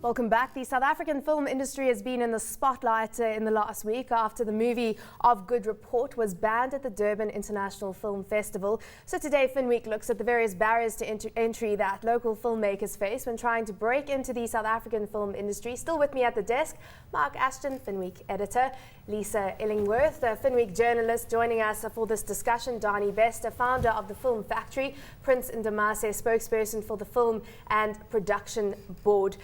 Welcome back. The South African film industry has been in the spotlight in the last week after the movie Of Good Report was banned at the Durban International Film Festival. So today, Finweek looks at the various barriers to entry that local filmmakers face when trying to break into the South African film industry. Still with me at the desk, Marc Ashton, Finweek Editor, Lisa Illingworth, the Finweek Journalist, joining us for this discussion, Danie Bester, founder of the Film Factory, Prince Ndamase, spokesperson for the Film and Production Board.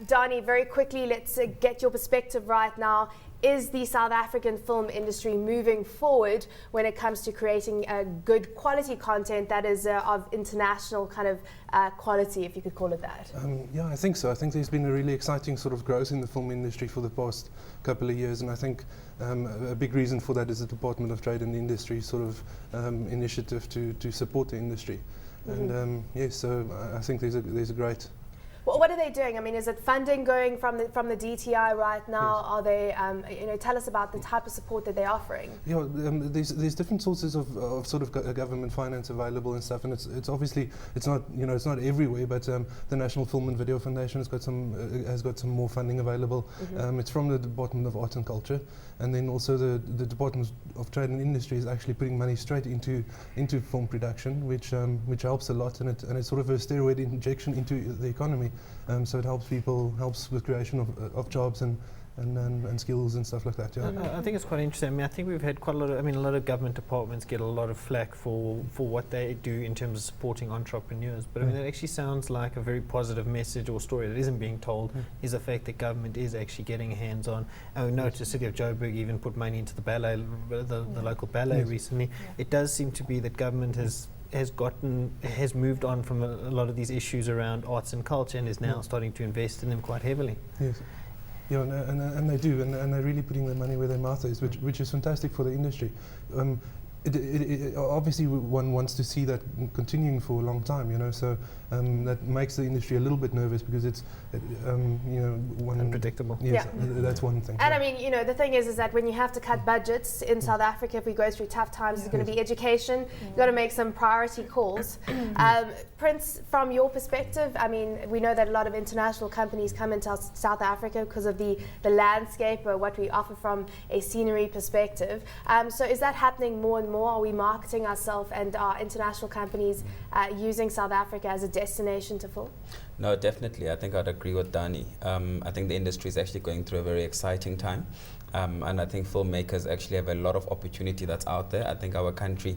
Danie, very quickly, let's get your perspective right now. Is the South African film industry moving forward when it comes to creating good quality content that is of international kind of quality, if you could call it that? Yeah, I think so. I think there's been a really exciting sort of growth in the film industry for the past couple of years, and I think a big reason for that is the Department of Trade and Industry sort of initiative to support the industry. Mm-hmm. And yes, so I think there's a great... Well, what are they doing? I mean, is it funding going from the DTI right now? Yes. Are they, tell us about the type of support that they're offering. Yeah, there's different sources of sort of government finance available and stuff, and it's obviously it's not everywhere, but the National Film and Video Foundation has got some more funding available. Mm-hmm. It's from the Department of Art and Culture, and then also the Department of Trade and Industry is actually putting money straight into film production, which helps a lot, and it's sort of a steroid injection into the economy. So it helps with creation of jobs and skills and stuff like that. Yeah. I think it's quite interesting. I mean, I think we've had quite a lot of. I mean, a lot of government departments get a lot of flack for what they do in terms of supporting entrepreneurs. But I mean, it actually sounds like a very positive message or story that isn't being told. Is the fact that government is actually getting hands on. And we noticed the city of Joburg even put money into the ballet, the local ballet recently. Yeah. It does seem to be that government has moved on from a lot of these issues around arts and culture and is now starting to invest in them quite heavily. Yes. Yeah, and they do, and they're really putting their money where their mouth is, which is fantastic for the industry. Obviously, one wants to see that continuing for a long time, so that makes the industry a little bit nervous because it's, unpredictable. Yes, that's one thing. And I mean, the thing is that when you have to cut budgets in South Africa, if we go through tough times, it's going to be education. You've got to make some priority calls. Prince, from your perspective, I mean, we know that a lot of international companies come into South Africa because of the landscape or what we offer from a scenery perspective. So is that happening more and more? Are we marketing ourselves and are international companies using South Africa as a destination to film? No, definitely. I think I'd agree with Danie. I think the industry is actually going through a very exciting time. And I think filmmakers actually have a lot of opportunity that's out there. I think our country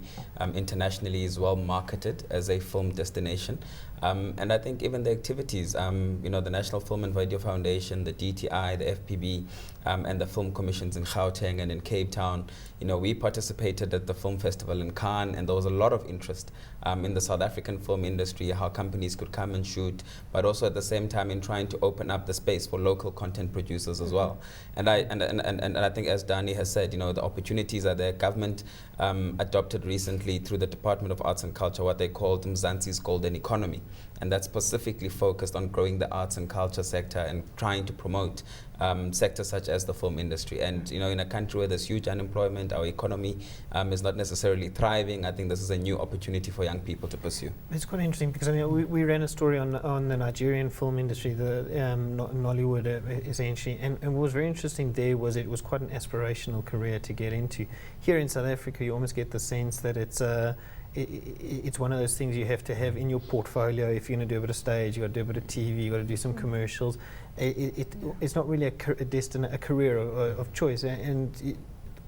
internationally is well marketed as a film destination. And I think even the activities, the National Film and Video Foundation, the DTI, the FPB, and the film commissions in Gauteng and in Cape Town, we participated at the film festival in Cannes, and there was a lot of interest in the South African film industry, how companies could come and shoot, but also at the same time in trying to open up the space for local content producers as well. And I think, as Danie has said, the opportunities are there. Government adopted recently through the Department of Arts and Culture what they called Mzansi's Golden Economy, and that's specifically focused on growing the arts and culture sector and trying to promote sectors such as the film industry. And in a country where there's huge unemployment, our economy is not necessarily thriving. I think this is a new opportunity for young people to pursue. It's quite interesting because we ran a story on the Nigerian film industry, the Nollywood essentially, and what was very interesting there was it was quite an aspirational career to get into. Here in South Africa, you almost get the sense that it's one of those things you have to have in your portfolio. If you're going to do a bit of stage, you've got to do a bit of TV, you've got to do some commercials. It's not really a career of choice.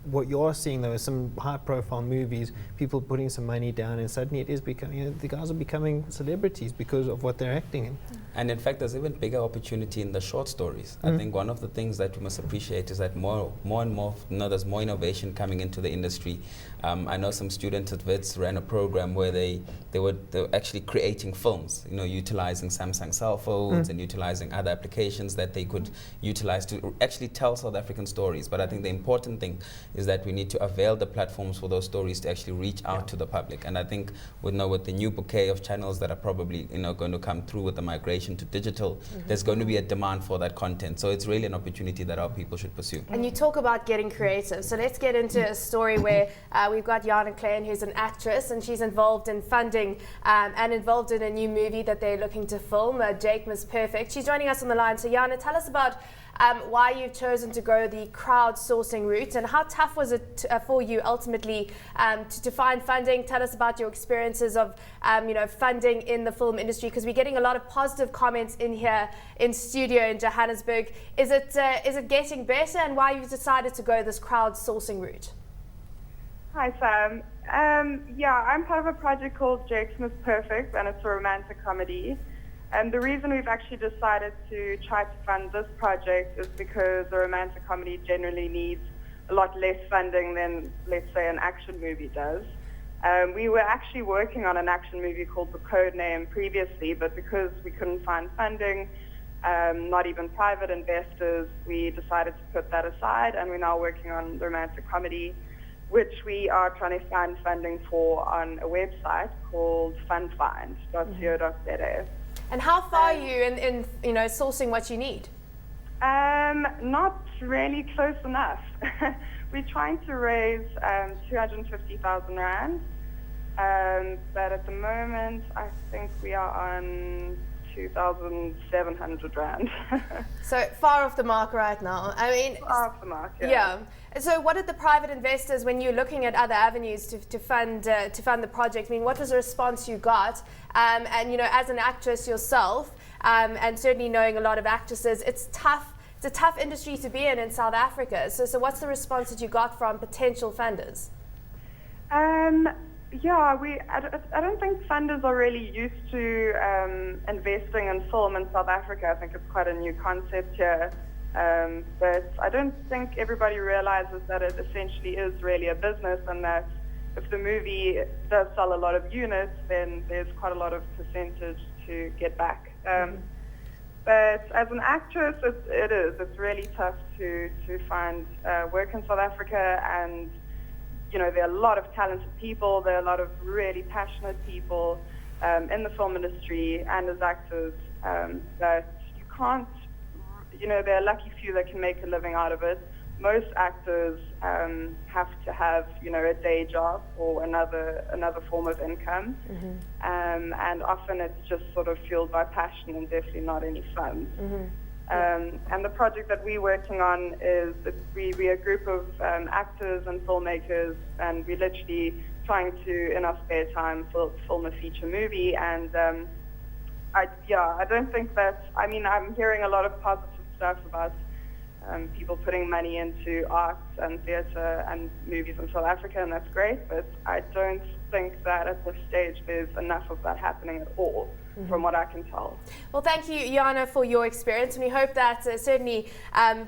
What you are seeing, though, is some high-profile movies, people putting some money down, and suddenly it is becoming, the guys are becoming celebrities because of what they're acting in. And in fact, there's even bigger opportunity in the short stories. I think one of the things that we must appreciate is that more and more, there's more innovation coming into the industry. I know some students at WITS ran a program where they were actually creating films, utilizing Samsung cell phones and utilizing other applications that they could utilize to actually tell South African stories. But I think the important thing is that we need to avail the platforms for those stories to actually reach out to the public. And I think with the new bouquet of channels that are probably going to come through with the migration to digital, there's going to be a demand for that content. So it's really an opportunity that our people should pursue. And you talk about getting creative. So let's get into a story where we've got Jana Klein, who's an actress, and she's involved in funding and involved in a new movie that they're looking to film, Jake Miss Perfect. She's joining us on the line. So Jana, tell us about why you've chosen to go the crowdsourcing route, and how tough was it for you ultimately to find funding? Tell us about your experiences of funding in the film industry, because we're getting a lot of positive comments in here in studio in Johannesburg. Is it getting better, and why you've decided to go this crowdsourcing route? Hi, Sam. I'm part of a project called Jake Miss Perfect, and it's a romantic comedy. And the reason we've actually decided to try to fund this project is because a romantic comedy generally needs a lot less funding than, let's say, an action movie does. We were actually working on an action movie called The Codename previously, but because we couldn't find funding, not even private investors, we decided to put that aside, and we're now working on the romantic comedy, which we are trying to find funding for on a website called fundfind.co.za. And how far are you in sourcing what you need? Not really close enough. We're trying to raise 250,000 rand, but at the moment I think we are on 2,700 rand. So far off the mark right now. I mean, far off the mark. Yeah. So what did the private investors, when you're looking at other avenues to fund the project, I mean, what was the response you got? And as an actress yourself, and certainly knowing a lot of actresses, it's tough. It's a tough industry to be in South Africa. So what's the response that you got from potential funders? I don't think funders are really used to investing in film in South Africa. I think it's quite a new concept here. But I don't think everybody realizes that it essentially is really a business, and that if the movie does sell a lot of units, then there's quite a lot of percentage to get back. But as an actress, it's really tough to find work in South Africa, and there are a lot of talented people, there are a lot of really passionate people in the film industry and as actors that you can't, there are lucky few that can make a living out of it. Most actors have to have, a day job or another form of income, and often it's just sort of fueled by passion and definitely not any funds. And the project that we're working on is we're a group of actors and filmmakers, and we're literally trying to, in our spare time, film a feature movie. And I don't think that, I'm hearing a lot of positive stuff about people putting money into arts and theatre and movies in South Africa, and that's great, but I don't think that at this stage there's enough of that happening at all, from what I can tell. Well, thank you, Jana, for your experience, and we hope that certainly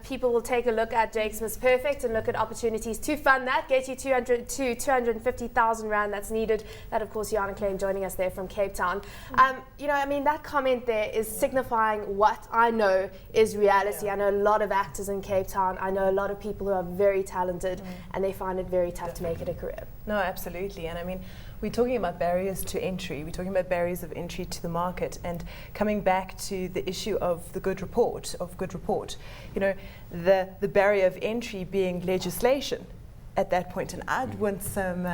people will take a look at Jake Miss Perfect and look at opportunities to fund that, get you 250,000 rand that's needed. That, of course, Jana Klein joining us there from Cape Town. That comment there is signifying what I know is reality. I know a lot of actors in Cape Town. I know a lot of people who are very talented, and they find it very tough to make it a career. No, absolutely. And we're talking about barriers to entry. We're talking about barriers of entry to the market. And coming back to the issue of the good report, the barrier of entry being legislation at that point. And I'd want some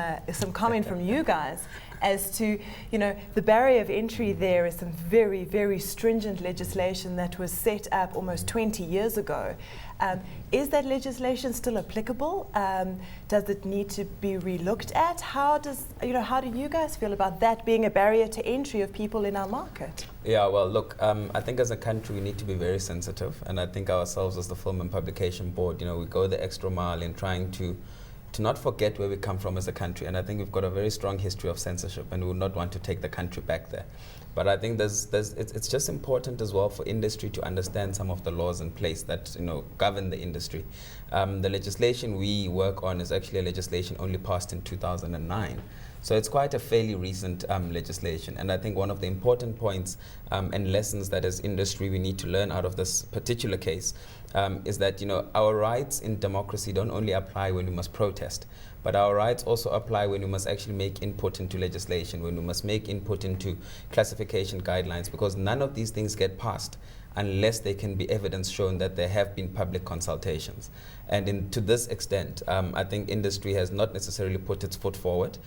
comment from you guys as to, the barrier of entry there is some very, very stringent legislation that was set up almost 20 years ago. Is that legislation still applicable? Does it need to be relooked at? How do you guys feel about that being a barrier to entry of people in our market? Yeah, well, look, I think as a country we need to be very sensitive, and I think ourselves as the Film and Publication Board, we go the extra mile in trying to not forget where we come from as a country, and I think we've got a very strong history of censorship, and we would not want to take the country back there. But I think it's just important as well for industry to understand some of the laws in place that govern the industry. The legislation we work on is actually a legislation only passed in 2009. So it's quite a fairly recent legislation. And I think one of the important points and lessons that as industry we need to learn out of this particular case is that, you know, our rights in democracy don't only apply when we must protest, but our rights also apply when we must actually make input into legislation, when we must make input into classification guidelines, because none of these things get passed unless there can be evidence shown that there have been public consultations. And to this extent, I think industry has not necessarily put its foot forward.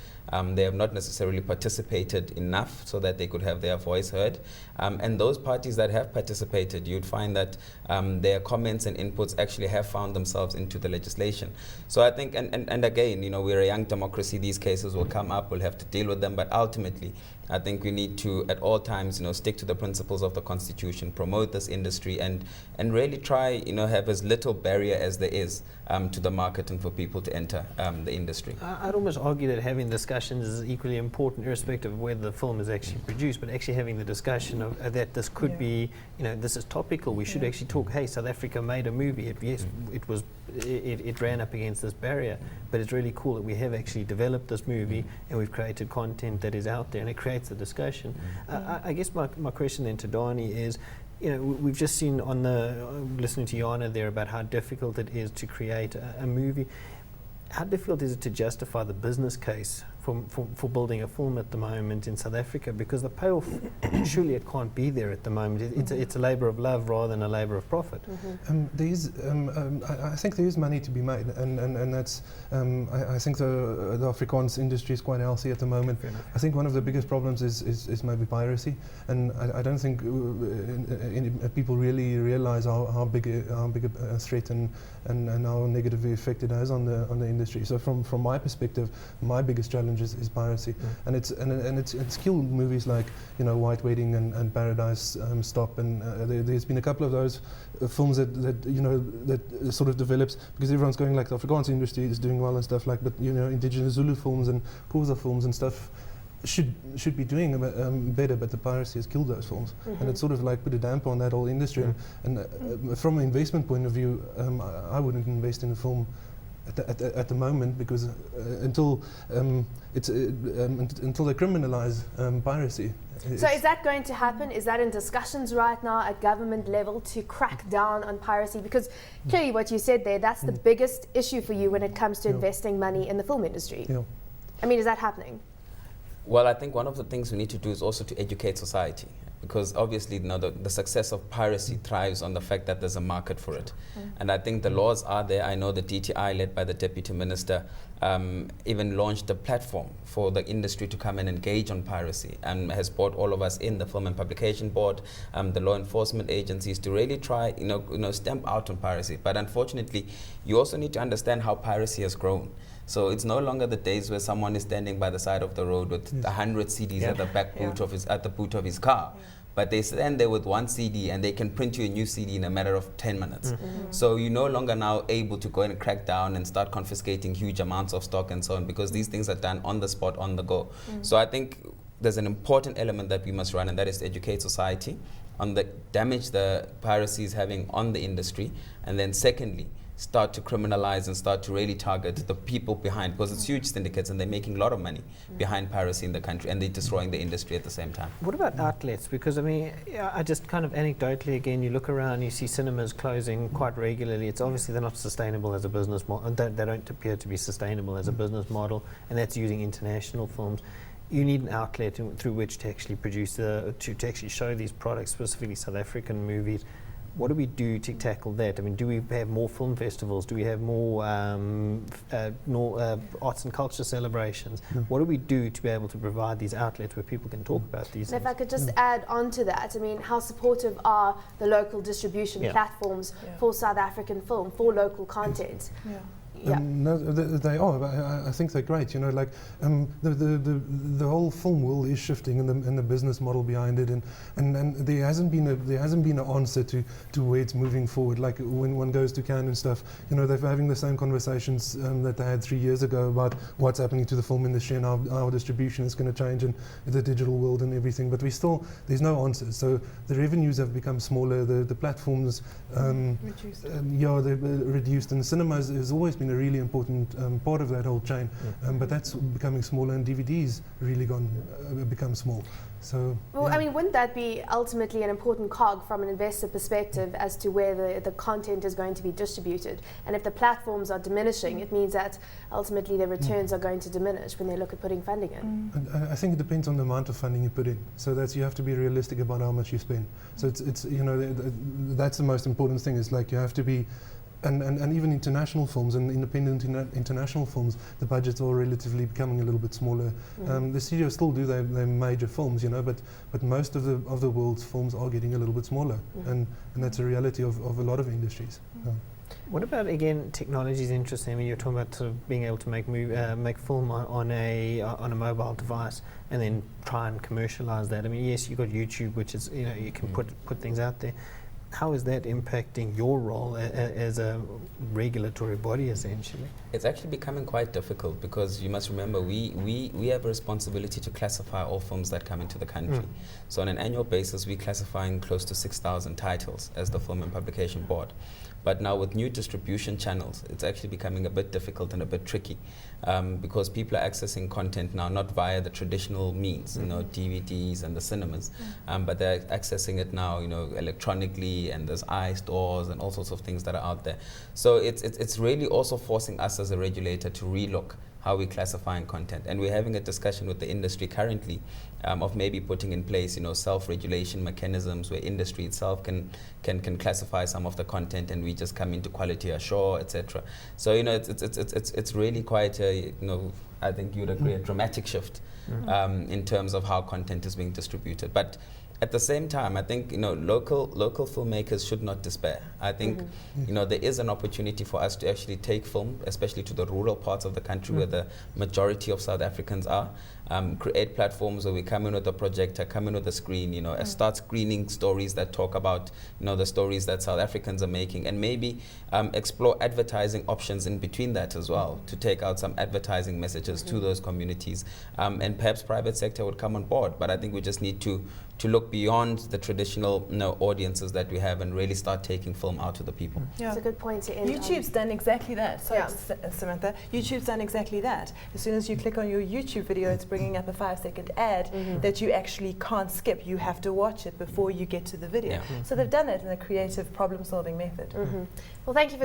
They have not necessarily participated enough so that they could have their voice heard. And those parties that have participated, you'd find that their comments and inputs actually have found themselves into the legislation. So I think, and again, you know, we're a young democracy, these cases will come up, we'll have to deal with them, but ultimately, I think we need to, at all times, you know, stick to the principles of the Constitution, promote this industry, and really try, you know, have as little barrier as there is to the market and for people to enter the industry. I'd almost argue that having discussions is equally important, irrespective of whether the film is actually produced, but actually having the discussion of that this could be, you know, this is topical. We should actually talk, hey, South Africa made a movie. It ran up against this barrier, but it's really cool that we have actually developed this movie and we've created content that is out there and it creates a discussion. I guess my question then to Danie is, you know, we've just seen on listening to Jana there about how difficult it is to create a movie. How difficult is it to justify the business case for building a film at the moment in South Africa? Because the payoff, surely it can't be there at the moment. It's a labour of love rather than a labour of profit. I think there is money to be made, and that's. I think the Afrikaans industry is quite healthy at the moment. I think one of the biggest problems is maybe piracy, and I don't think people really realise how big a threat and how negative effect it has on the industry. So from my perspective, my biggest challenge is piracy, and it's killed movies like, you know, White Wedding and Paradise Stop, and there's been a couple of those films that you know that sort of develops because everyone's going like the Afrikaans industry is doing well and stuff like, but you know, indigenous Zulu films and Xhosa films and stuff should be doing better, but the piracy has killed those films, and it's sort of like put a damper on that whole industry. And from an investment point of view, I wouldn't invest in a film at the moment, because until they criminalise piracy. So is that going to happen? Is that in discussions right now at government level to crack down on piracy? Because clearly what you said there, that's the biggest issue for you when it comes to investing money in the film industry. I mean, is that happening? Well, I think one of the things we need to do is also to educate society, because obviously, you know, the success of piracy thrives on the fact that there's a market for it. And I think the laws are there. I know the DTI, led by the Deputy Minister, even launched a platform for the industry to come and engage on piracy, and has brought all of us in, the Film and Publication Board, the law enforcement agencies, to really try, you know, stamp out on piracy. But unfortunately, you also need to understand how piracy has grown. So it's no longer the days where someone is standing by the side of the road with 100 CDs at the back boot at the boot of his car. But they stand there with one CD and they can print you a new CD in a matter of 10 minutes. So you're no longer now able to go and crack down and start confiscating huge amounts of stock and so on, because these things are done on the spot, on the go. So I think there's an important element that we must run, and that is to educate society on the damage the piracy is having on the industry, and then secondly, start to criminalize and start to really target the people behind, because it's huge syndicates and they're making a lot of money behind piracy in the country, and they're destroying the industry at the same time. What about outlets? Because I mean, I just kind of anecdotally, again, you look around, you see cinemas closing quite regularly. It's obviously they're not sustainable as a business model. They don't appear to be sustainable as a business model, and that's using international films. You need an outlet through which to actually produce to actually show these products, specifically South African movies. What do we do to tackle that? I mean, do we have more film festivals? Do we have more arts and culture celebrations? What do we do to be able to provide these outlets where people can talk about these things? If I could just add on to that, I mean, how supportive are the local distribution platforms for South African film, for local content? No, they are. But I think they're great. You know, like the whole film world is shifting, and the business model behind it, and there hasn't been an answer to where it's moving forward. Like when one goes to Cannes and stuff, you know, they're having the same conversations that they had 3 years ago about what's happening to the film industry and how our distribution is going to change in the digital world and everything. But there's no answers. So the revenues have become smaller. The platforms, they're reduced, and the cinemas has always been a really important part of that whole chain. But that's becoming smaller, and DVDs really become small. So, well, I mean, wouldn't that be ultimately an important cog from an investor perspective as to where the content is going to be distributed? And if the platforms are diminishing, it means that ultimately their returns are going to diminish when they look at putting funding in. And I think it depends on the amount of funding you put in. So that's, you have to be realistic about how much you spend. So it's you know, that's the most important thing, is like you have to be. And even international films and independent international films, the budgets are relatively becoming a little bit smaller. The studios still do their major films, you know, but most of the world's films are getting a little bit smaller, and that's a reality of a lot of industries. What about, again, technology is interesting. I mean, you're talking about sort of being able to make film on a mobile device and then try and commercialize that. I mean, yes, you've got YouTube, which is, you know, you can put things out there. How is that impacting your role as a regulatory body, essentially? It's actually becoming quite difficult, because you must remember we have a responsibility to classify all films that come into the country. So on an annual basis, we're classifying close to 6,000 titles as the Film and Publication Board. But now with new distribution channels, it's actually becoming a bit difficult and a bit tricky, because people are accessing content now not via the traditional means, you know, DVDs and the cinemas, but they're accessing it now, you know, electronically, and there's iStores and all sorts of things that are out there. So it's really also forcing us as a regulator to relook how we're classifying content. And we're having a discussion with the industry currently of maybe putting in place, you know, self-regulation mechanisms where industry itself can classify some of the content, and we just come into quality assure, etc. So, you know, it's really quite a, you know, I think you'd agree, a dramatic shift in terms of how content is being distributed. But at the same time, I think, you know, local filmmakers should not despair. I think, you know, there is an opportunity for us to actually take film, especially to the rural parts of the country where the majority of South Africans are, create platforms where we come in with a projector, come in with a screen, you know, start screening stories that talk about, you know, the stories that South Africans are making, and maybe explore advertising options in between that as well, to take out some advertising messages to those communities, and perhaps private sector would come on board. But I think we just need to look beyond the traditional, you know, audiences that we have, and really start taking film out to the people. That's a good point to end on. YouTube's done exactly that. Sorry, Samantha. YouTube's done exactly that. As soon as you click on your YouTube video, it's bringing up a 5-second ad that you actually can't skip. You have to watch it before you get to the video. So they've done it in a creative problem-solving method. Well, thank you for